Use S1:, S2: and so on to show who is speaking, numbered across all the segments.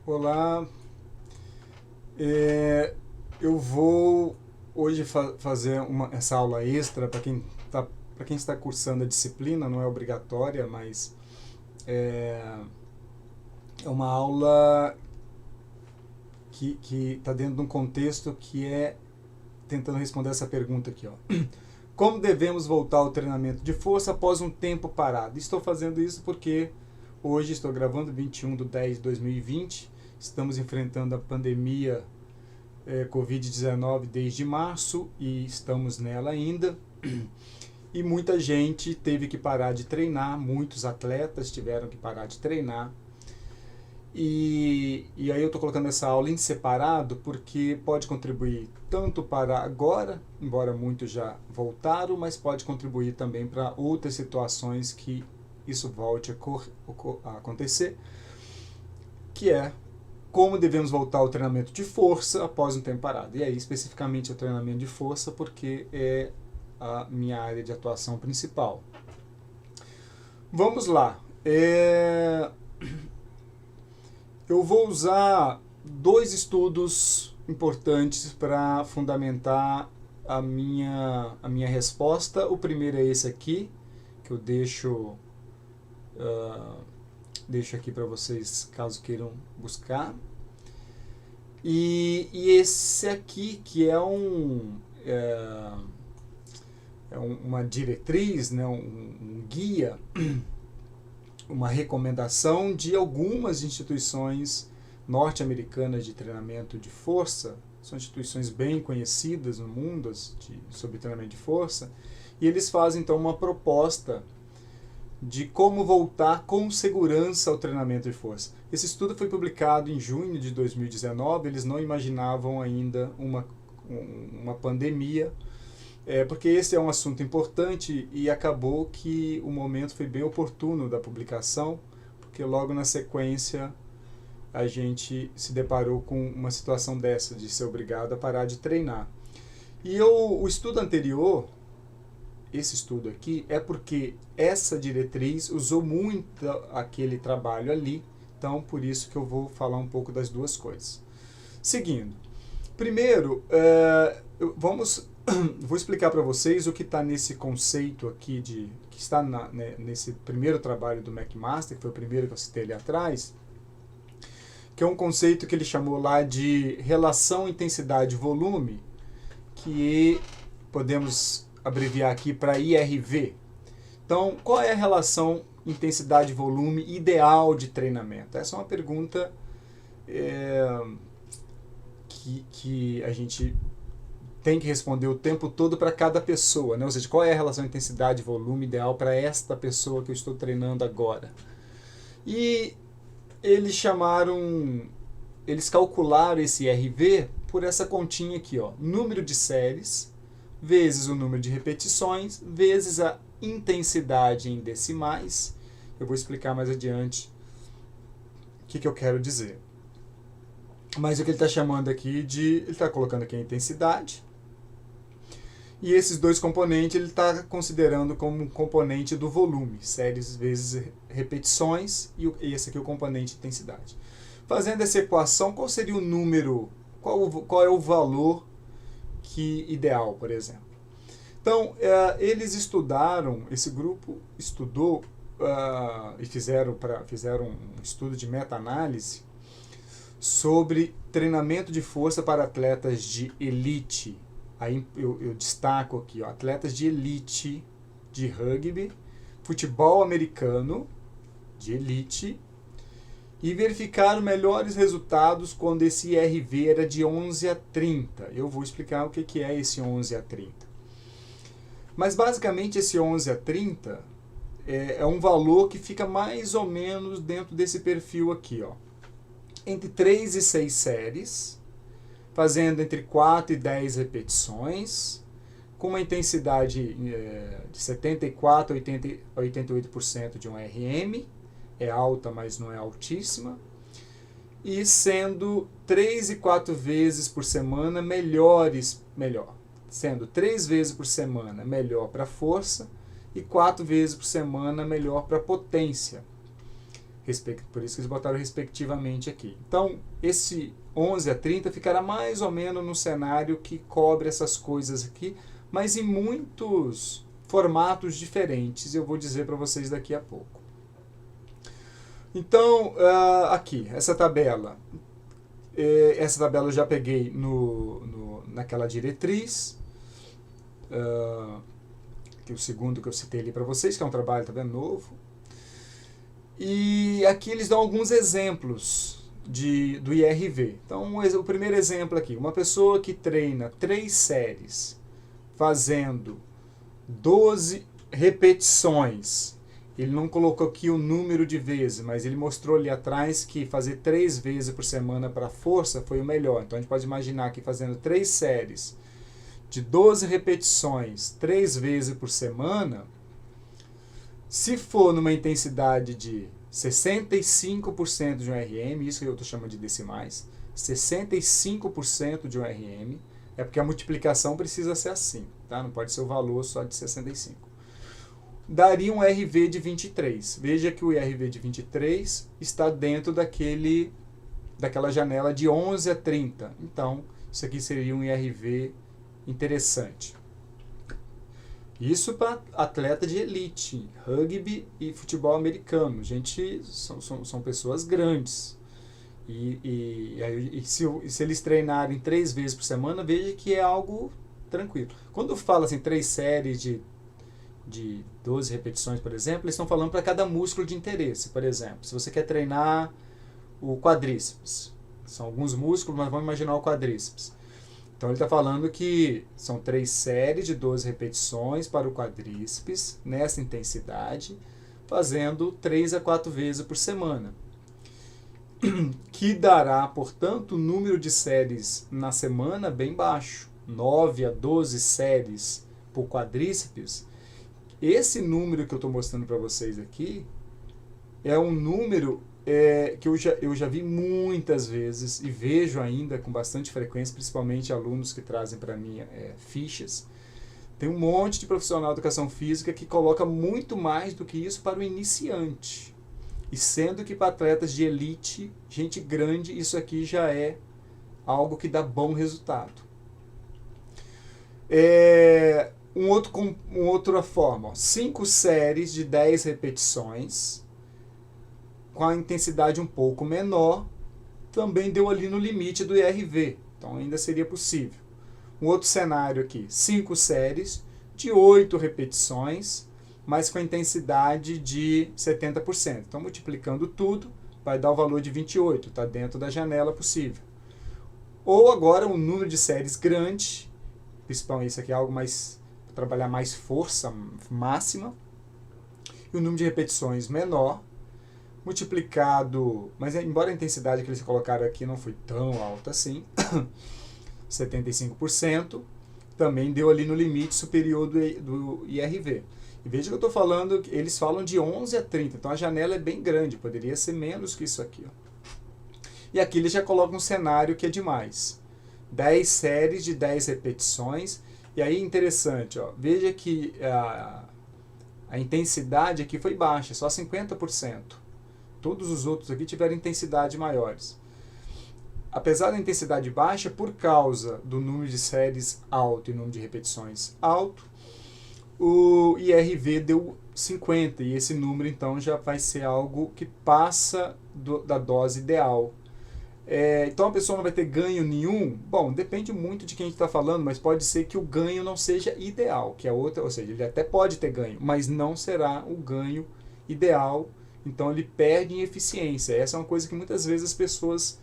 S1: Olá, eu vou hoje fazer essa aula extra para quem está cursando a disciplina, não é obrigatória, mas é, é uma aula que está dentro de um contexto que é tentando responder essa pergunta aqui, ó. Como devemos voltar ao treinamento de força após um tempo parado? Estou fazendo isso porque hoje estou gravando 21/10/2020, estamos enfrentando a pandemia Covid-19 desde março e estamos nela ainda. E muita gente teve que parar de treinar, muitos atletas tiveram que parar de treinar. E aí eu estou colocando essa aula em separado porque pode contribuir tanto para agora, embora muitos já voltaram, mas pode contribuir também para outras situações que isso volte a acontecer, que é como devemos voltar ao treinamento de força após um tempo parado. E aí, especificamente, o treinamento de força, porque é a minha área de atuação principal. Vamos lá. Eu vou usar dois estudos importantes para fundamentar a minha resposta. O primeiro é esse aqui, que eu deixo aqui para vocês, caso queiram buscar. E esse aqui, que é uma diretriz, né, um guia, uma recomendação de algumas instituições norte-americanas de treinamento de força. São instituições bem conhecidas no mundo sobre treinamento de força, e eles fazem então uma proposta de como voltar com segurança ao treinamento de força. Esse estudo foi publicado em junho de 2019, eles não imaginavam ainda uma pandemia, porque esse é um assunto importante e acabou que o momento foi bem oportuno da publicação, porque logo na sequência a gente se deparou com uma situação dessa, de ser obrigado a parar de treinar. E o estudo anterior, esse estudo aqui, é porque essa diretriz usou muito aquele trabalho ali, então por isso que eu vou falar um pouco das duas coisas. Seguindo, primeiro, vou explicar para vocês o que está nesse conceito aqui, que está nesse primeiro trabalho do McMaster, que foi o primeiro que eu citei ali atrás, que é um conceito que ele chamou lá de relação intensidade-volume, que podemos abreviar aqui para IRV. Então, qual é a relação intensidade-volume ideal de treinamento? Essa é uma pergunta que a gente tem que responder o tempo todo para cada pessoa, né? Ou seja, qual é a relação intensidade-volume ideal para esta pessoa que eu estou treinando agora? E eles calcularam esse IRV por essa continha aqui, ó, número de séries vezes o número de repetições vezes a intensidade em decimais. Eu vou explicar mais adiante o que eu quero dizer. Mas o que ele está chamando aqui ele está colocando aqui a intensidade, e esses dois componentes ele está considerando como um componente do volume, séries vezes repetições, e esse aqui é o componente de intensidade. Fazendo essa equação, qual seria o número, qual é o valor ideal, por exemplo? Então, esse grupo estudou e fizeram um estudo de meta-análise sobre treinamento de força para atletas de elite. Aí eu destaco aqui, ó, atletas de elite de rugby, futebol americano de elite, e verificaram melhores resultados quando esse IRV era de 11 a 30. Eu vou explicar o que é esse 11 a 30. Mas basicamente esse 11 a 30 é um valor que fica mais ou menos dentro desse perfil aqui, ó. Entre 3 e 6 séries, fazendo entre 4 e 10 repetições, com uma intensidade de 74% a 88% de um RM, é alta, mas não é altíssima, e sendo 3 e 4 vezes por semana melhor, sendo 3 vezes por semana melhor para força e 4 vezes por semana melhor para potência. Por isso que eles botaram respectivamente aqui. Então, esse 11 a 30 ficará mais ou menos no cenário que cobre essas coisas aqui, mas em muitos formatos diferentes, eu vou dizer para vocês daqui a pouco. Então, aqui, essa tabela eu já peguei naquela diretriz, que é o segundo que eu citei ali para vocês, que é um trabalho, tá vendo, novo. E aqui eles dão alguns exemplos do IRV. Então, o primeiro exemplo aqui, uma pessoa que treina 3 séries, fazendo 12 repetições. Ele não colocou aqui o número de vezes, mas ele mostrou ali atrás que fazer 3 vezes por semana para força foi o melhor. Então a gente pode imaginar que fazendo 3 séries de 12 repetições 3 vezes por semana, se for numa intensidade de 65% de um RM, isso que eu estou chamando de decimais, 65% de um RM, é porque a multiplicação precisa ser assim, tá? Não pode ser o valor só de 65. Daria um RV de 23. Veja que o RV de 23 está dentro daquela janela de 11 a 30. Então, isso aqui seria um IRV interessante. Isso para atleta de elite, rugby e futebol americano. Gente, são pessoas grandes. E se eles treinarem 3 vezes por semana, veja que é algo tranquilo. Quando fala assim, 3 séries de 12 repetições, por exemplo, eles estão falando para cada músculo de interesse. Por exemplo, se você quer treinar o quadríceps, são alguns músculos, mas vamos imaginar o quadríceps. Então ele está falando que são 3 séries de 12 repetições para o quadríceps, nessa intensidade, fazendo 3 a 4 vezes por semana. Que dará, portanto, o número de séries na semana bem baixo, 9 a 12 séries por quadríceps. Esse número que eu estou mostrando para vocês aqui é um número que eu já vi muitas vezes e vejo ainda com bastante frequência, principalmente alunos que trazem para mim fichas. Tem um monte de profissional de educação física que coloca muito mais do que isso para o iniciante. E sendo que para atletas de elite, gente grande, isso aqui já é algo que dá bom resultado. Outra forma, 5 séries de 10 repetições, com a intensidade um pouco menor, também deu ali no limite do IRV, então ainda seria possível. Um outro cenário aqui, 5 séries de 8 repetições, mas com a intensidade de 70%. Então, multiplicando tudo, vai dar o valor de 28, está dentro da janela possível. Ou agora um número de séries grande, principalmente isso aqui é algo mais, trabalhar mais força máxima, e o número de repetições menor, multiplicado, mas embora a intensidade que eles colocaram aqui não foi tão alta assim, 75%, também deu ali no limite superior do IRV. E veja que eu estou falando, eles falam de 11 a 30, então a janela é bem grande, poderia ser menos que isso aqui. Ó. E aqui eles já colocam um cenário que é demais. 10 séries de 10 repetições, e aí interessante, ó, veja que a intensidade aqui foi baixa, só 50%. Todos os outros aqui tiveram intensidades maiores. Apesar da intensidade baixa, por causa do número de séries alto e número de repetições alto, o IRV deu 50, e esse número então já vai ser algo que passa da dose ideal. Então a pessoa não vai ter ganho nenhum? Bom, depende muito de quem a gente está falando, mas pode ser que o ganho não seja ideal, que é outra, ou seja, ele até pode ter ganho, mas não será o ganho ideal, então ele perde em eficiência. Essa é uma coisa que muitas vezes as pessoas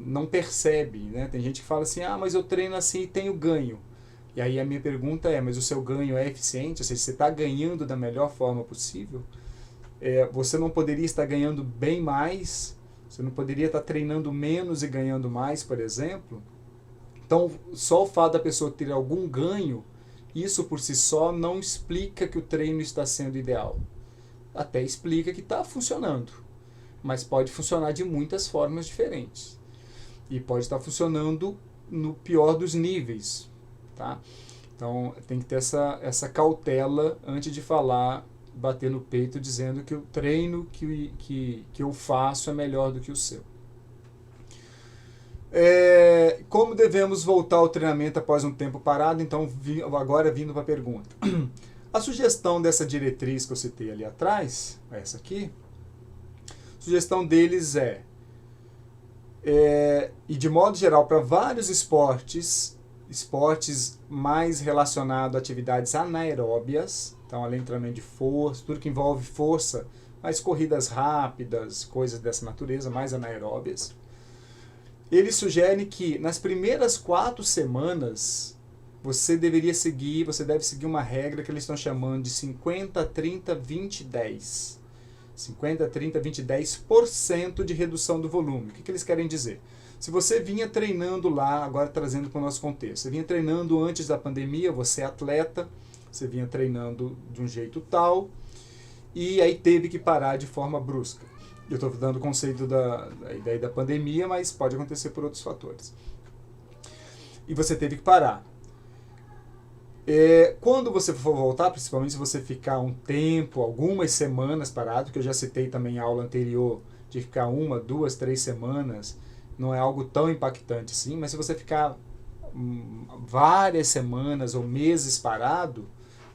S1: não percebem, né? Tem gente que fala assim, mas eu treino assim e tenho ganho. E aí a minha pergunta mas o seu ganho é eficiente? Ou seja, você está ganhando da melhor forma possível? Você não poderia estar ganhando bem mais? Você não poderia estar treinando menos e ganhando mais, por exemplo? Então, só o fato da pessoa ter algum ganho, isso por si só não explica que o treino está sendo ideal. Até explica que está funcionando, mas pode funcionar de muitas formas diferentes. E pode estar funcionando no pior dos níveis. Tá? Então, tem que ter essa cautela antes de falar bater no peito dizendo que o treino que eu faço é melhor do que o seu. Como devemos voltar ao treinamento após um tempo parado? Então, agora vindo para a pergunta. A sugestão dessa diretriz que eu citei ali atrás, essa aqui, a sugestão deles e de modo geral para vários esportes mais relacionados a atividades anaeróbias, então além do treinamento de força, tudo que envolve força, mais corridas rápidas, coisas dessa natureza, mais anaeróbias, eles sugerem que nas primeiras 4 semanas você deve seguir uma regra que eles estão chamando de 50, 30, 20, 10. 50, 30, 20, 10% de redução do volume. O que eles querem dizer? Se você vinha treinando lá, agora trazendo para o nosso contexto, você vinha treinando antes da pandemia, você é atleta, você vinha treinando de um jeito tal, e aí teve que parar de forma brusca. Eu estou dando o conceito da ideia da pandemia, mas pode acontecer por outros fatores. E você teve que parar. Quando você for voltar, principalmente se você ficar um tempo, algumas semanas parado, que eu já citei também em aula anterior, de ficar 1, 2, 3 semanas, não é algo tão impactante assim, mas se você ficar várias semanas ou meses parado,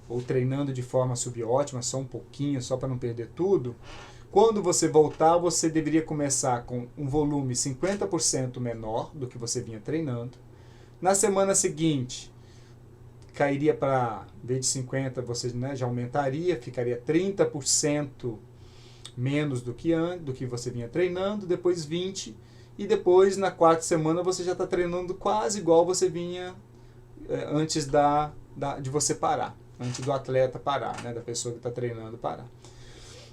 S1: ou treinando de forma subótima, só um pouquinho, só para não perder tudo, quando você voltar, você deveria começar com um volume 50% menor do que você vinha treinando. Na semana seguinte, cairia para, em vez de 50%, você já aumentaria, ficaria 30% menos do que você vinha treinando, depois 20%, e depois na 4ª semana você já está treinando quase igual você vinha antes de você parar, antes do atleta parar, da pessoa que está treinando parar.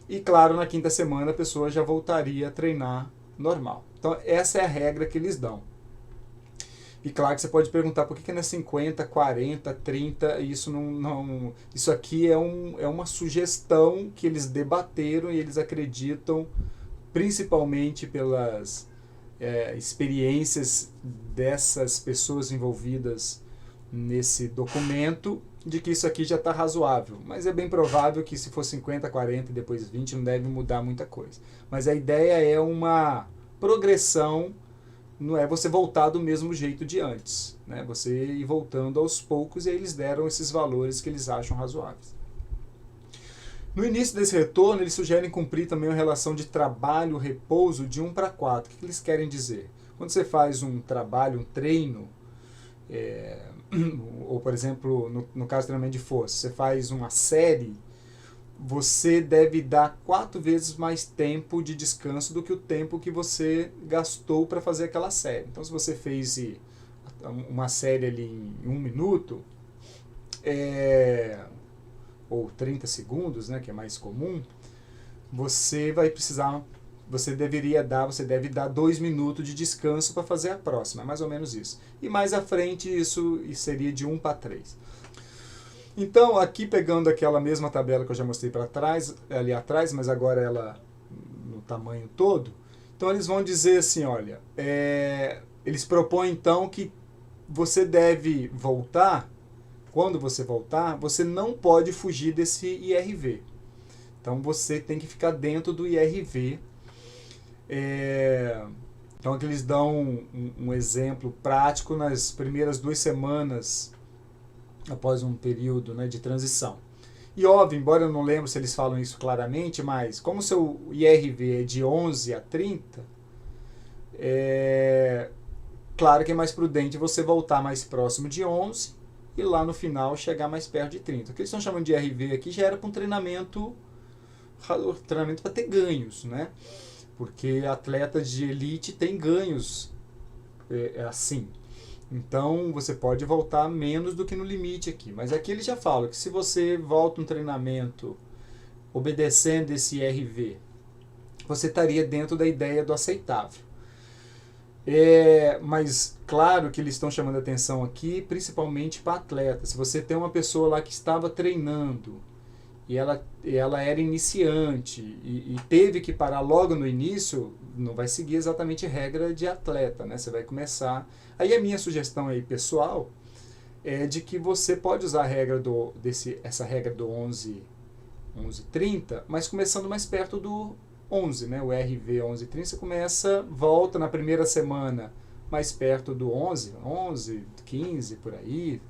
S1: E claro, na 5ª semana a pessoa já voltaria a treinar normal. Então essa é a regra que eles dão. E claro que você pode perguntar por que não é 50, 40, 30, isso não isso aqui é uma sugestão que eles debateram e eles acreditam, principalmente pelas experiências dessas pessoas envolvidas nesse documento, de que isso aqui já está razoável. Mas é bem provável que se for 50, 40 e depois 20 não deve mudar muita coisa. Mas a ideia é uma progressão, não é você voltar do mesmo jeito de antes, você ir voltando aos poucos, e aí eles deram esses valores que eles acham razoáveis. No início desse retorno, eles sugerem cumprir também uma relação de trabalho-repouso de 1:4. O que eles querem dizer? Quando você faz um trabalho, um treino, ou por exemplo, no caso do treinamento de força, você faz uma série, você deve dar 4 vezes mais tempo de descanso do que o tempo que você gastou para fazer aquela série. Então, se você fez uma série ali em 1 minuto, ou 30 segundos, que é mais comum, você deve dar 2 minutos de descanso para fazer a próxima, é mais ou menos isso. E mais à frente isso seria de 1:3. Então, aqui pegando aquela mesma tabela que eu já mostrei ali atrás, mas agora ela no tamanho todo, então eles vão dizer assim, olha, eles propõem então que você deve voltar, quando você voltar, você não pode fugir desse IRV. Então você tem que ficar dentro do IRV. Então aqui eles dão um exemplo prático nas primeiras 2 semanas após um período de transição. E óbvio, embora eu não lembre se eles falam isso claramente, mas como o seu IRV é de 11 a 30, claro que é mais prudente você voltar mais próximo de 11 e lá no final chegar mais perto de 30. O que eles estão chamando de IRV aqui já era para um treinamento para ter ganhos, porque atletas de elite têm ganhos assim. Então, você pode voltar menos do que no limite aqui. Mas aqui ele já fala que se você volta um treinamento obedecendo esse IRV, você estaria dentro da ideia do aceitável. Mas, claro que eles estão chamando a atenção aqui, principalmente para atleta. Se você tem uma pessoa lá que estava treinando e ela era iniciante e teve que parar logo no início, não vai seguir exatamente regra de atleta, Você vai começar... Aí a minha sugestão aí, pessoal, é de que você pode usar a regra essa regra do 11 11h30, mas começando mais perto do 11, né? O RV 11h30 você começa, volta na primeira semana mais perto do 11, 15 por aí,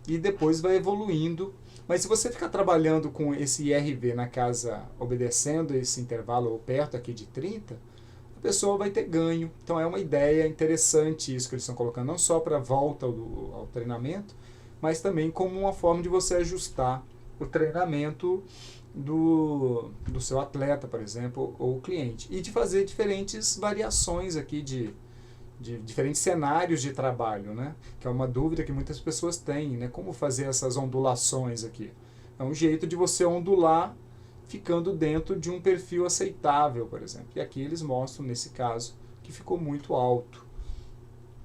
S1: e depois vai evoluindo. Mas se você ficar trabalhando com esse IRV na casa, obedecendo esse intervalo ou perto aqui de 30, a pessoa vai ter ganho. Então é uma ideia interessante isso que eles estão colocando, não só para a volta ao treinamento, mas também como uma forma de você ajustar o treinamento do seu atleta, por exemplo, ou cliente. E de fazer diferentes variações aqui de diferentes cenários de trabalho, né? Que é uma dúvida que muitas pessoas têm, né? Como fazer essas ondulações aqui? É um jeito de você ondular ficando dentro de um perfil aceitável, por exemplo. E aqui eles mostram, nesse caso, que ficou muito alto.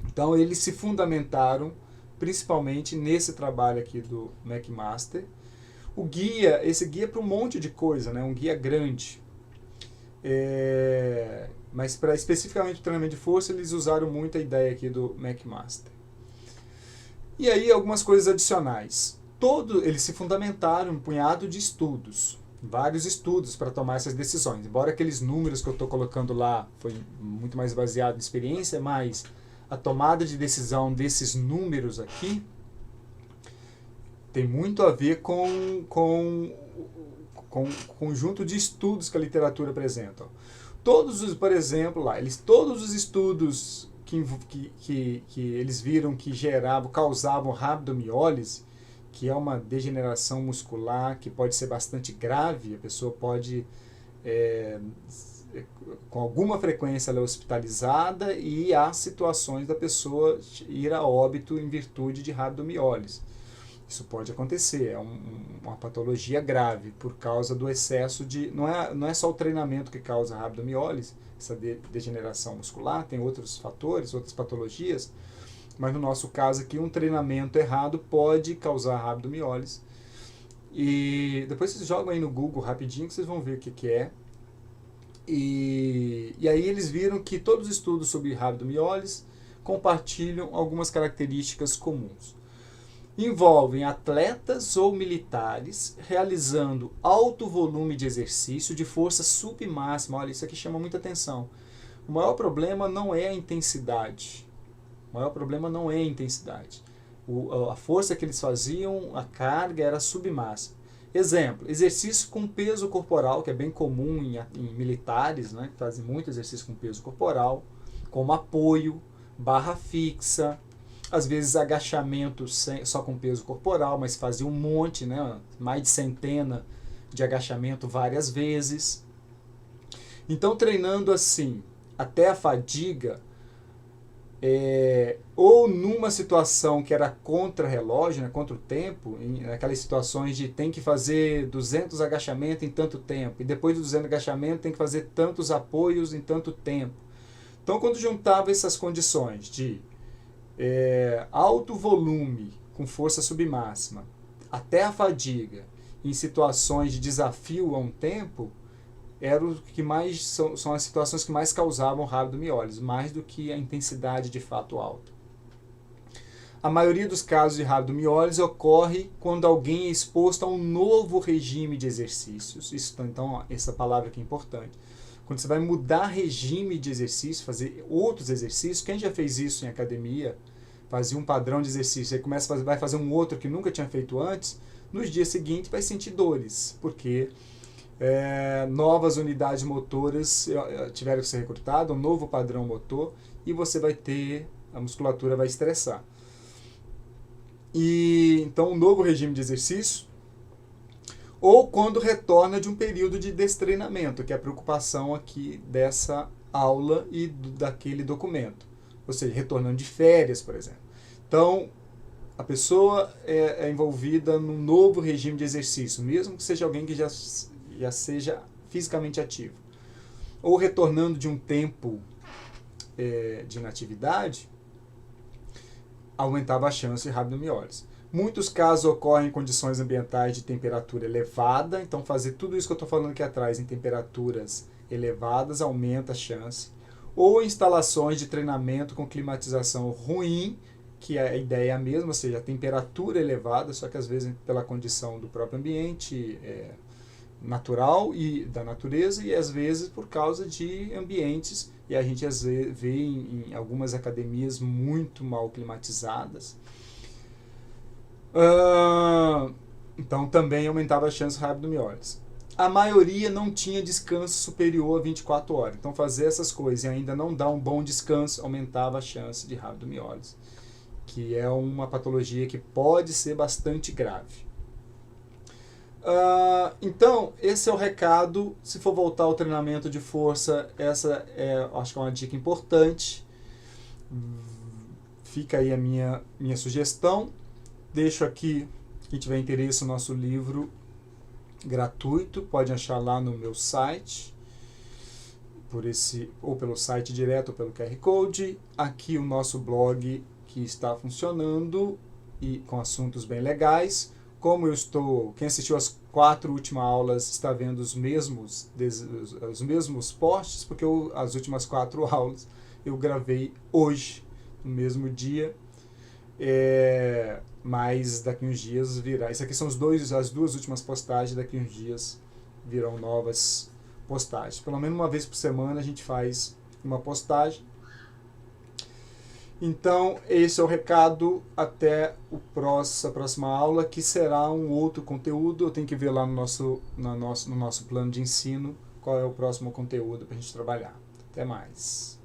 S1: Então eles se fundamentaram principalmente nesse trabalho aqui do McMaster. O guia, esse guia é para um monte de coisa, né? Um guia grande. Mas para especificamente o treinamento de força, eles usaram muito a ideia aqui do McMaster. E aí algumas coisas adicionais. Eles se fundamentaram em um punhado de estudos, vários estudos para tomar essas decisões. Embora aqueles números que eu estou colocando lá foi muito mais baseado em experiência, mas a tomada de decisão desses números aqui tem muito a ver com o conjunto de estudos que a literatura apresenta. Por exemplo, todos os estudos que eles viram que causavam rabdomiólise, que é uma degeneração muscular que pode ser bastante grave, a pessoa pode, com alguma frequência, ela é hospitalizada e há situações da pessoa ir a óbito em virtude de rabdomiólise. Isso pode acontecer, é uma patologia grave por causa do excesso de... Não é só o treinamento que causa a rabdomiólise, essa degeneração muscular, tem outros fatores, outras patologias, mas no nosso caso aqui um treinamento errado pode causar rabdomiólise. E depois vocês jogam aí no Google rapidinho que vocês vão ver o que é. E aí eles viram que todos os estudos sobre rabdomiólise compartilham algumas características comuns. Envolvem atletas ou militares realizando alto volume de exercício de força submáxima. Olha, isso aqui chama muita atenção. O maior problema não é a intensidade. A força que eles faziam, a carga era submáxima. Exemplo, exercício com peso corporal, que é bem comum em militares, né, que fazem muito exercício com peso corporal, como apoio, barra fixa, às vezes agachamento só com peso corporal, mas fazia um monte, né, mais de centena de agachamento várias vezes. Então, treinando assim, até a fadiga, ou numa situação que era contra-relógio, né, contra o tempo, naquelas situações de tem que fazer 200 agachamentos em tanto tempo, e depois dos 200 agachamentos tem que fazer tantos apoios em tanto tempo. Então, quando juntava essas condições de alto volume com força submáxima até a fadiga em situações de desafio a um tempo, eram o que mais são as situações que mais causavam rabdomiólise, mais do que a intensidade de fato alta. A maioria dos casos de rabdomiólise ocorre quando alguém é exposto a um novo regime de exercícios. Então, essa palavra aqui é importante. Quando você vai mudar regime de exercício, fazer outros exercícios, quem já fez isso em academia, fazia um padrão de exercício, aí vai fazer um outro que nunca tinha feito antes, nos dias seguintes vai sentir dores, porque novas unidades motoras tiveram que ser recrutadas, um novo padrão motor, e você vai ter, a musculatura vai estressar. E então, um novo regime de exercício, ou quando retorna de um período de destreinamento, que é a preocupação aqui dessa aula e daquele documento. Ou seja, retornando de férias, por exemplo. Então, a pessoa é envolvida num novo regime de exercício, mesmo que seja alguém que já seja fisicamente ativo. Ou retornando de um tempo de inatividade, aumentava a chance de rabdomiólise. Muitos casos ocorrem em condições ambientais de temperatura elevada, então fazer tudo isso que eu estou falando aqui atrás em temperaturas elevadas aumenta a chance. Ou instalações de treinamento com climatização ruim, que a ideia é a mesma, ou seja, a temperatura elevada, só que às vezes pela condição do próprio ambiente, natural e da natureza e às vezes por causa de ambientes, e a gente às vezes vê em algumas academias muito mal climatizadas. Então também aumentava a chance de rabdomiólise. A maioria não tinha descanso superior a 24 horas. Então fazer essas coisas e ainda não dar um bom descanso aumentava a chance de rabdomiólise, que é uma patologia que pode ser bastante grave. Então, esse é o recado. Se for voltar ao treinamento de força, essa acho que é uma dica importante. Fica aí a minha sugestão. Deixo aqui, quem tiver interesse, no nosso livro gratuito, pode achar lá no meu site, ou pelo site direto ou pelo QR Code. Aqui o nosso blog que está funcionando e com assuntos bem legais. Quem assistiu às 4 últimas aulas está vendo os mesmos posts, porque as últimas 4 aulas eu gravei hoje, no mesmo dia. Mas daqui uns dias virá. Isso aqui são as 2 últimas postagens, daqui uns dias virão novas postagens. Pelo menos uma vez por semana a gente faz uma postagem. Então, esse é o recado. Até a próxima aula, que será um outro conteúdo. Eu tenho que ver lá no nosso plano de ensino qual é o próximo conteúdo para a gente trabalhar. Até mais.